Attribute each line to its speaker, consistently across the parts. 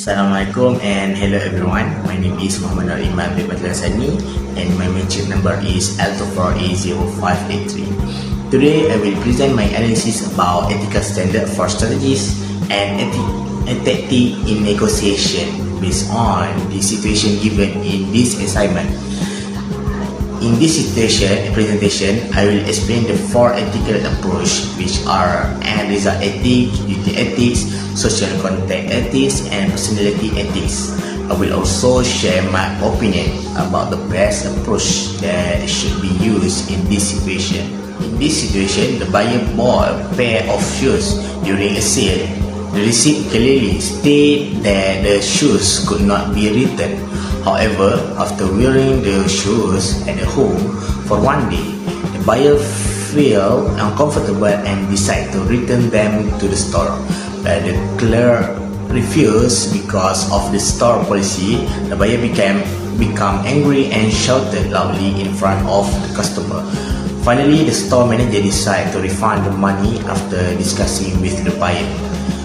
Speaker 1: Assalamualaikum and hello everyone. My name is Muhammad Iman bin SANI and my membership number is L204A0583. Today I will present my analysis about ethical standard for strategies and tactics in negotiation based on the situation given in this assignment. In this presentation, I will explain the four ethical approach, which are end result ethics, duty ethics, social contact ethics, and personality ethics. I will also share my opinion about the best approach that should be used in this situation. In this situation, the buyer bought a pair of shoes during a sale. The receipt clearly stated that the shoes could not be returned. However, after wearing the shoes at home for one day, the buyer felt uncomfortable and decided to return them to the store. But the clerk refused because of the store policy. The buyer became angry and shouted loudly in front of the customer. Finally, the store manager decided to refund the money after discussing with the buyer.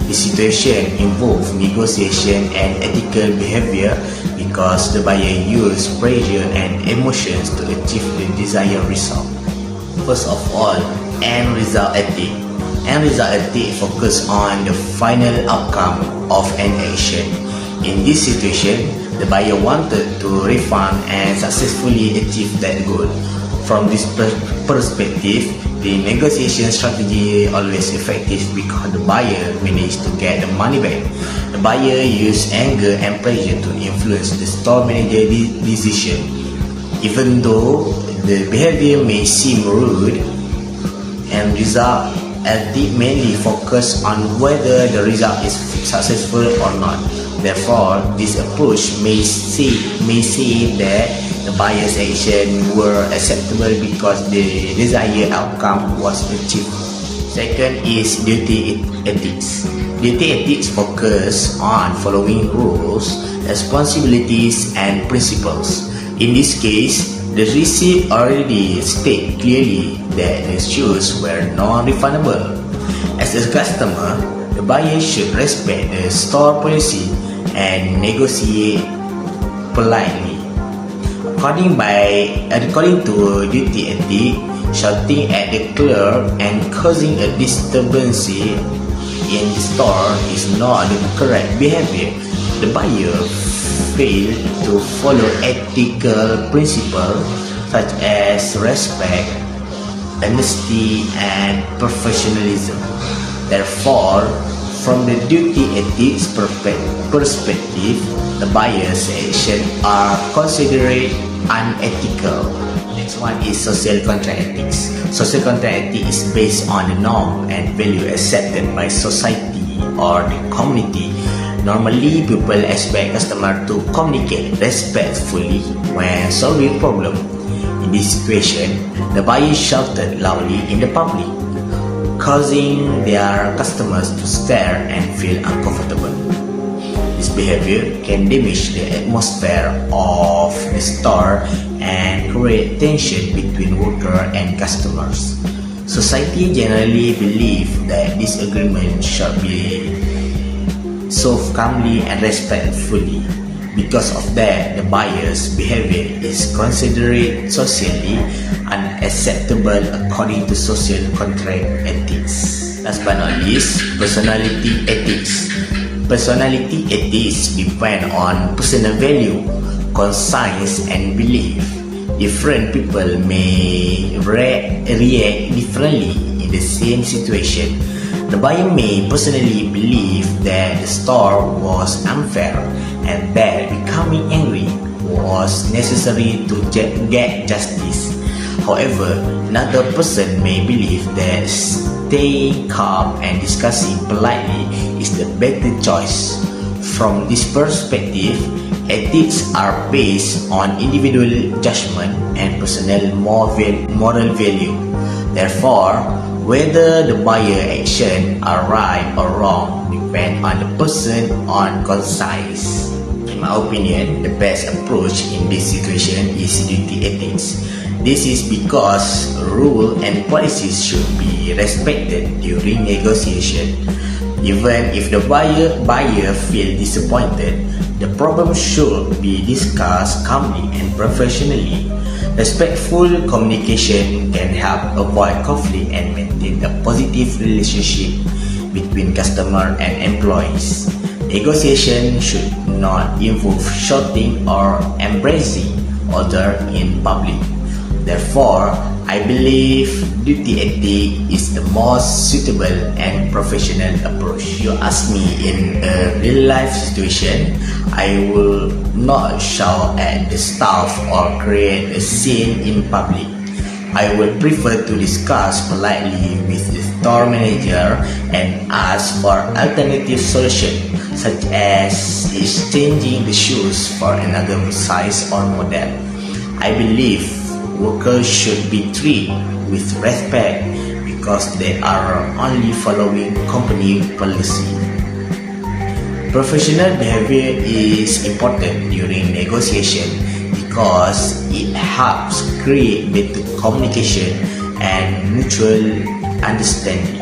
Speaker 1: The situation involved negotiation and ethical behavior because the buyer used pressure and emotions to achieve the desired result. First of all, end result ethics. End result ethics focus on the final outcome of an action. In this situation, the buyer wanted to refund and successfully achieve that goal. From this perspective, the negotiation strategy always effective because the buyer managed to get the money back. The buyer used anger and pressure to influence the store manager's decision. Even though the behavior may seem rude, and result ethics mainly focus on whether the result is successful or not. Therefore, this approach may say that the buyer's action were acceptable because the desired outcome was achieved. Second is duty ethics. Duty ethics focus on following rules, responsibilities, and principles. In this case, the receipt already stated clearly that the shoes were non-refundable. As a customer, the buyer should respect the store policy and negotiate politely. According to duty ethics, shouting at the clerk and causing a disturbance in the store is not the correct behavior. The buyer failed to follow ethical principles such as respect, honesty, and professionalism. Therefore, from the duty ethics perspective, the buyer's actions are considered unethical. Next one is social contract ethics. Social contract ethics is based on the norm and value accepted by society or the community. Normally, people expect customers to communicate respectfully when solving problem. In this situation, the buyer shouted loudly in the public, causing their customers to stare and feel uncomfortable. This behavior can damage the atmosphere of the store and create tension between worker and customers. Society generally believes that disagreement should be solved calmly and respectfully. Because of that, the buyer's behavior is considered socially unacceptable according to social contract ethics. Last but not least, personality ethics. Personality ethics depend on personal value, conscience, and belief. Different people may react differently in the same situation. The buyer may personally believe that the store was unfair and that becoming angry was necessary to get justice. However, another person may believe that staying calm and discussing politely is the better choice. From this perspective, ethics are based on individual judgment and personal moral value. Therefore, whether the buyer action are right or wrong depend on the person on conscience. In my opinion, the best approach in this situation is duty ethics. This is because rules and policies should be respected during negotiation. Even if the buyer feel disappointed, the problem should be discussed calmly and professionally. Respectful communication can help avoid conflict and maintain a positive relationship between customer and employees. Negotiation should not involve shouting or embracing others in public. Therefore, I believe duty ethic is the most suitable and professional approach. You ask me in a real life situation, I will not shout at the staff or create a scene in public. I would prefer to discuss politely with the store manager and ask for alternative solutions, such as exchanging the shoes for another size or model. I believe workers should be treated with respect because they are only following company policy. Professional behavior is important during negotiation because it helps create better communication and mutual understanding.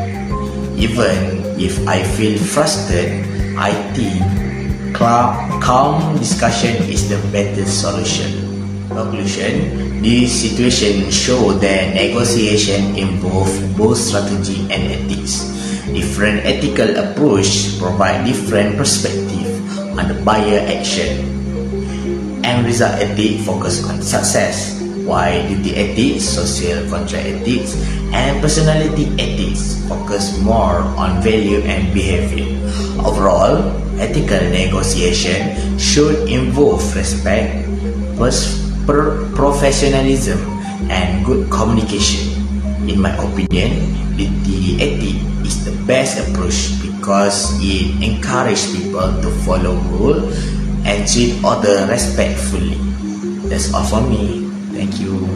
Speaker 1: Even if I feel frustrated, I think calm discussion is the better solution. Conclusion: this situation shows that negotiation involves both strategy and ethics. Different ethical approaches provide different perspectives on the buyer action. End result ethics focus on success, while duty ethics, social contract ethics, and personality ethics focus more on value and behavior. Overall, ethical negotiation should involve respect, professionalism, and good communication. In my opinion, duty ethic is the best approach because it encourages people to follow rules and treat others respectfully. That's all for me. Thank you.